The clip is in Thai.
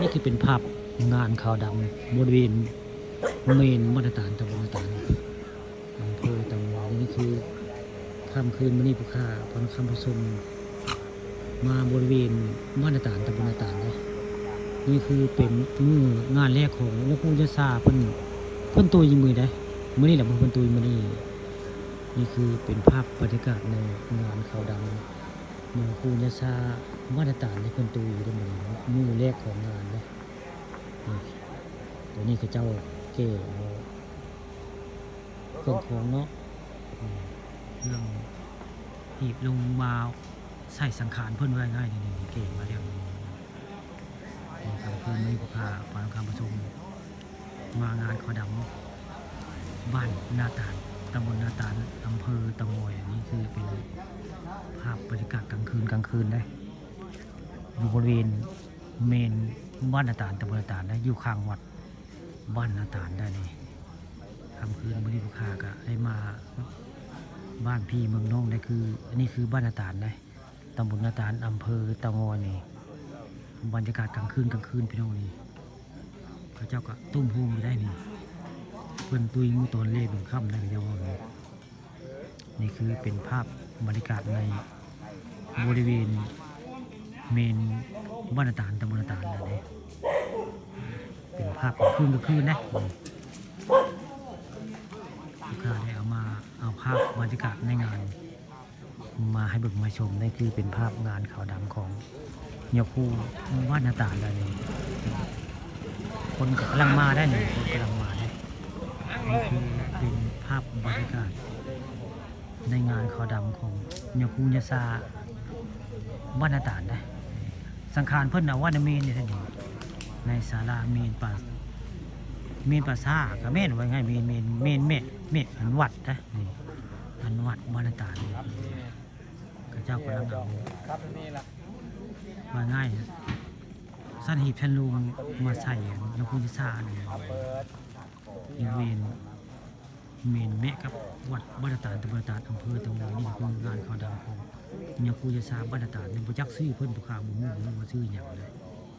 นี่คือเป็นภาพงานขาวดำบริเวณเมนมาตรฐานตำบลมาตรฐานอำเภอตะมวนี่คือค่ำคืนมื้อนี้ผู้ค้าพรคำผสมมาบริเวณมาตรฐานตำบลมาตรฐานเลยนี่คือเป็นมื้องานแรกของหลวงปู่ยะซาเพิ่นตุยมือได้มื้อนี้แหละเพิ่นตุยมื้อนี้นี่คือเป็นภาพบรรยากาศในงานขาวดำหลวงปู่ยะซามาตรฐานที่เพิ่นตุยอยู่ในมื้อแรกของงานเลยนี่ตัวนี้คือเจ้าเก๋เครื่องของเนาะเรื่องหีบลงมาใส่สังขารเพิ่นไว้ง่ายนี่เก๋มาเรียบนี่ครับเพิ่นมีผู้ค้าฟังคำประชุมมางานขาวดำบ้านนาตาลตำบลนาตาลอำเภอตะมอยอันนี้คือเป็นภาพบรรยากาศกลางคืนได้อยู่บริเวณเมนบ้านนาตาลตำบลนาตาลได้อยู่ข้างวัดบ้านนาตาลได้นี่ค่ำคืนมื้อนี้ลูกค้าก็ได้มาบ้านพี่เมืองน้องได้คืออันนี้คือบ้านนาตาลได้ตำบลนาตาลอำเภอตะงอยนี่บรรยากาศกลางคืนพี่น้องนี่พระเจ้าก็ตุ้มโฮมอยู่ได้นี่เพิ่นตุยมือตอนเล่เป็นค่ำได้ก็จะว่านี่คือเป็นภาพบรรยากาศในบริเวณเมนบ้านนาตาลตำบลนาตาลเลยเป็นภาพกลางคืนนะลูกค้าได้เอาภาพบรรยากาศในงานมาให้เบิ่งมาชมนี่คือเป็นภาพงานขาวดำของยาคูบ้านนาตาลเลยคนกำลังมาได้นี่คนกำลังมาได้นี่คือเป็นภาพบรรยากาศในงานขาวดำของยาคูยาซาบ้านนาตาลนะสังขารเพิ่นเอาว่าในเมนนี่ท่านในศาลาเมนป่าซ่ากับเมนไว้ไงเมนอันวัดนะนี่อันวัดบ้านนาตาลข้าเจ้ากำลังเอามาง่ายสั้นหีบชันลุงมาใส่ยาคูยาซาเนี่ยบริเวณเมนแม่กับวัดบ้านนาตาลตำบลนาตาลอำเภอตะมอยนี่คืองานขาวดำของยาคูยาซาบ้านนาตาลเป็นโปรเจกต์ซื้อเพิ่นผู้ค้าบุ้งว่าซื้ออย่างไร